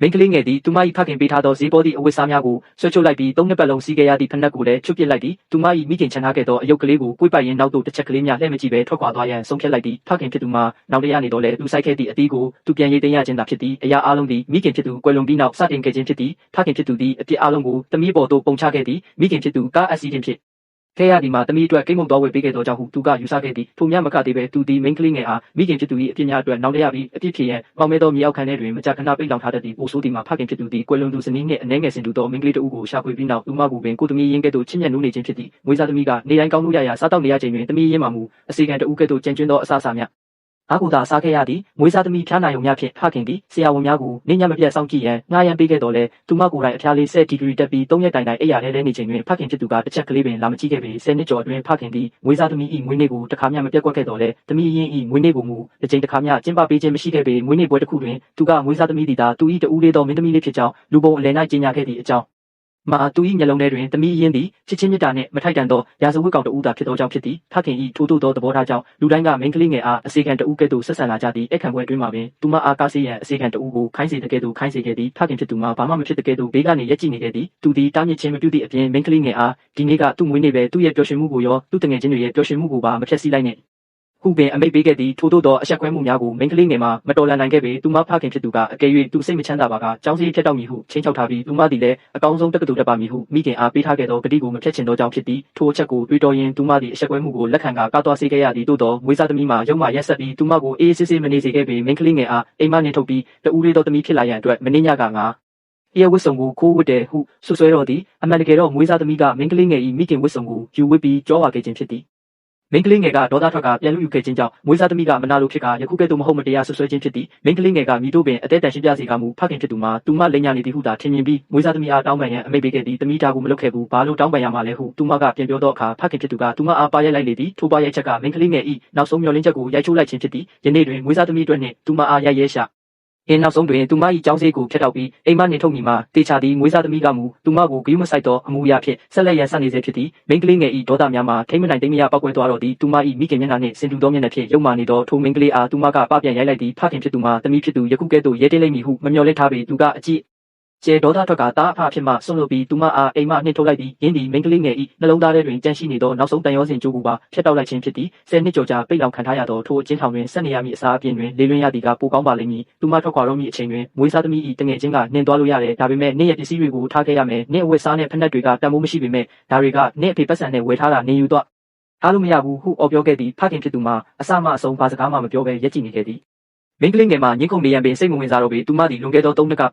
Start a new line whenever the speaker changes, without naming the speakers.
မိန်းကလေးငယ်သည်သူမ၏ဖခင်ပေးထားသောဈေးပေါ်သည့်အဝတ်စားများကိုဆွဲချုပ်လိုက်ပြီးသုံးနှစ်ပတ်လုံးစီးခဲ့ရသည့်ဖနက်ကိုလည်းချွတ်ပစ်လိုက်သည်သူမ၏မိခင်ချန်ထားခဲ့သောအယုတ်ကလေးကိုကိုယ်ပိုက်ရင်နောက်သို့တစ်ချက်ကလေးများလှည့်မကြည့်ဘဲထွက်ခွာသွားရန်ဆုံးဖြတ်လိုက်သည်ဖခင်ဖြစ်သူမှာနောက်တရားနေတော့လေသူစိုက်ခဲ့သည့်အသီးကိုသူပြန်ရိတ်သိမ်းရခြင်းသာဖြစ်သည်အရာအလုံးသည်မိခင်ဖြစ်သူကွယ်လွန်ပြီးနောက်စတင်ခဲ့ခြင်းဖြစ်သည်ဖခင်ဖြစ်သူသည်အပြစ်အလုံးကိုသမီးပေါ်သို့ပုံချခဲ့သည်မိခင်ဖြစ်သူကားအက်ဆီဒင့်ဖြစ်ခဲ့ရသည်မှာသမီးအတွက်ကိမုတ်တော်ဝေပေးခဲ့သောကြောင့်ဟုသူကယူဆခဲ့သည်ထိုများမကသေးပဲသူသည်မိန်းကလေးငယ်အားမိခင်ဖြစ်သူ၏အပြစ်များအတွက်နောက်တရားပြီးအပြစ်ဖြစ်ရန်ပေါင်မဲသောမြေအောက်ခန်းထဲတွင်မကြာခဏပိတ်လောင်ထားတတ်သည်ပိုဆိုးသည်မှာဖခင်ဖြစ်သူသည်ကွယ်လွန်သူဇနီးနှင့်အနှဲငယ်စင်တူသောမိန်းကလေးတဦးကိုရှာဖွေပြီးနောက်သူမကိုပင်ကိုသမီးရင်းကဲ့သို့ချစ်မြတ်နိုးနေခြင်းဖြစ်သည်မွေးစားသမီးကနေတိုင်းကောင်းလို့ရရာစားတော့နေရချိန်တွင်သမီးရင်းမှမူအစီကံတဦးကဲ့သို့ကြံကျွန်းသောအဆအစာများအားကိုသာစားခဲ့ရသည်မွေးစားသမီးဖျားနာယုံများဖြင့်ဖခင်သည်ဆရာဝန်များကိုနေညမပြတ်စောင့်ကြည့်ရန်ငှားရမ်းပေးခဲ့တော်လဲသူမကိုယ်တိုင်အဖျားလေး10ဒီဂရီတက်ပြီး3ရက်တိုင်အိပ်ရာထဲလဲနေချိန်တွင်ဖခင်ဖြစ်သူကတစ်ချက်ကလေးပင်လာမကြည့်ခဲ့ပေ10နှစ်ကျော်အတွင်းဖခင်သည်မွေးစားသမီး၏မွေးနေ့ကိုတစ်ခါမျှမပြတ်ကွက်ခဲ့တော်လဲသမီးရင်း၏မွေးနေ့ကိုမူတစ်ချိန်တစ်ခါမျှကျင်းပပေးခြင်းမရှိခဲ့ပေမွေးနေ့ပွဲတစ်ခုတွင်သူကမွေးစားသမီးသည်သာသူ၏တူးလေးသောမင်းသမီးလေးဖြစ်ကြောင်းလူပုံအလယ်၌ကြေညာခဲ့သည့်အကြောင်းမာသူ၏မျက်လုံးထဲတွင်သမီးရင်းသည်ချစ်ချင်းမြတ်တာနှင့်မထိုက်တန်သောရာဇဝတ်ကောင်တဦးသာဖြစ်သောကြောင့်ဖြစ်သည်ဖခင်၏ထိုးထိုးသောသဘောထားကြောင့်လူတိုင်းကမိန်းကလေးငယ်အားအစေခံတဦးကဲ့သို့ဆက်ဆံလာကြသည်အခန့်ပွဲအတွင်းမှာပင်သူမအားကားစေရန်အစေခံတဦးကိုခိုင်းစေတဲ့ကဲ့သို့ခိုင်းစေခဲ့သည်ဖခင်ဖြစ်သူမှာဘာမှမဖြစ်တဲ့ကဲ့သို့ဘေးကနေရက်ကြည့်နေခဲ့သည်သူသည်တားမြစ်ခြင်းမပြုသည့်အပြင်မိန်းကလေးငယ်အားဒီနေ့ကသူ့မွေးနေ့ပဲသူ့ရဲ့ပျော်ရွှင်မှုကိုရောသူ့တငယ်ချင်းတွေရဲ့ပျော်ရွှင်မှုကိုပါမဖျက်ဆီးလိုက်နဲ့ဟုပင်အမိတ်ပေးခဲ့သည်ထို့သောအဆက်ကွဲမှုများကိုမိန်းကလေးငယ်မှာမတော်လန်နိုင်ခဲ့ပေသူမဖခင်ဖြစ်သူကအကယ်၍သူစိတ်မချမ်းသာပါကကြောင်းစည်းဖြတ်တောက်မည်ဟုချင်းချောက်ထားပြီးသူမသည်လည်းအကောင်းဆုံးတက္ကသိုလ်တက်ပါမည်ဟုမိခင်အားပေးထားခဲ့သောဂတိကိုမဖျက်ချင်သောကြောင့်ဖြစ်သည်ထိုအချက်ကိုတွေးတောရင်းသူမသည်အဆက်ကွဲမှုကိုလက်ခံကားသွားစေခဲ့ရသည်သို့သောမွေးစားသမီးမှာရုံမှရက်ဆက်ပြီးသူမကိုအေးဆေးဆေးမနေစေခဲ့ပေမိန်းကလေးငယ်အားအိမ်မနှင်ထုတ်ပြီးတူးလေးသောသမီးဖြစ်လာရန်အတွက်မင်းညကငါရဲ့ဝတ်စုံကိုခိုးဝတ်တယ်ဟုဆွဆွဲတော်သည်အမှန်တကယ်တော့မွေးစားသမီးကမိန်းကလေးငယ်၏မိခင်ဝတ်စုံကိုယူဝတ်ပြီးကြောဝါခဲ့ခြင်းဖြစ်သည်မိန်းကလေးငယ်ကဒေါသထွက်ကပြန်လူယူခဲ့ခြင်းကြောင့်မွေးစားသမီးကမနာလိုဖြစ်ကာယခုကဲ့သို့မဟုတ်မတရားဆွဆွဲခြင်းဖြစ်သည်မိန်းကလေးငယ်ကမိတို့ပင်အသေးတန်ရှင်းပြစေကမူဖခင်ဖြစ်သူမှာသူမလိမ်ညာနေသည်ဟုသာထင်မြင်ပြီးမွေးစားသမီးအားတောင်းပန်ရန်အမိန့်ပေးခဲ့သည်သမီးသားကိုမလုပ်ခဲ့ဘူးဘာလို့တောင်းပန်ရမှာလဲဟုသူမကပြန်ပြောသောအခါဖခင်ဖြစ်သူကသူမအားပါရိုက်လိုက်လေသည်ထိုပါရိုက်ချက်ကမိန်းကလေးငယ်၏နောက်ဆုံးမျှော်လင့်ချက်ကိုရိုက်ချိုးလိုက်ခြင်းဖြစ်သည်ယနေ့တွင်မွေးစားသမီးအတွက်နှင့်သူမအားရိုက်ရဲရှာနောက်ဆုံးတွင်သူမ၏ကြောင်းစေးကိုဖျက်တောက်ပြီးအိမ်မနှင်ထုတ်မိမှာတေချာသည်မွေးစားသမီးကမူသူမကိုဂယုမဆိုင်သောအမူအရာဖြင့်ဆက်လက်ရန်ဆက်နေစေဖြစ်သည်မိန်းကလေးငယ်၏ဒေါသများမှာထိမ့်မနိုင်သိမ့်မရပောက်ကွဲသွားတော့သည်သူမ၏မိခင်မျက်နှာနှင့်ဆင်တူသောမျက်နှာဖြင့်ရုပ်မာနေသောထိုမိန်းကလေးအားသူမကပပြန်ရိုက်လိုက်သည်ဖခင်ဖြစ်သူမှာသမီးဖြစ်သူယခုကဲ့သို့ရဲတင်းလိမ့်မည်ဟုမမျှော်လင့်ထားပေသူကအကြည့်ကျဲဒေါသထွက်ကတားအဖဖြစ်မှဆွန့်လွတ်ပြီးသူမအားအိမ်မနှင်ထုတ်လိုက်သည်ယင်းသည်မိန်းကလေးငယ်၏နှလုံးသားထဲတွင်ကြန့်ရှိနေသောနောက်ဆုံးတန်ရောစင်ကြိုးကိုပါဖျက်တောက်လိုက်ခြင်းဖြစ်သည်10နှစ်ကျော်ကြာပိတ်လောင်ခံထားရသောထိုအကျဉ်းထောင်တွင်ဆက်နေရမည့်အစားအပြင်တွင်လေလွင့်ရသည်ကပိုကောင်းပါလိမ့်မည်သူမထွက်ခွာတော့မည့်အချိန်တွင်မွေးစားသမီး၏တငယ်ချင်းကနှင်သွားလို့ရတယ်ဒါပေမဲ့နေ့ရက်ပစ္စည်းတွေကိုထားခဲ့ရမယ်နေ့အဝတ်စားနဲ့ဖက်နှက်တွေကတန်ဖိုးမရှိပေမဲ့ဒါတွေကနေ့အဖေပတ်စံနဲ့ဝယ်ထားတာနေယူတော့အားလို့မရဘူးဟုအော်ပြောခဲ့သည်ဖခင်ဖြစ်သူမှာအစမှအဆုံးဘာစကားမှမပြောဘဲရက်ကြည့်နေခဲ့သည်မိန်းကလေးငယ်မှာညှင်းခုန်နေရန်ပင်စိတ်မဝင်စားတော့ပေသူမသည်လွန်ခဲ့သော3နှစ်က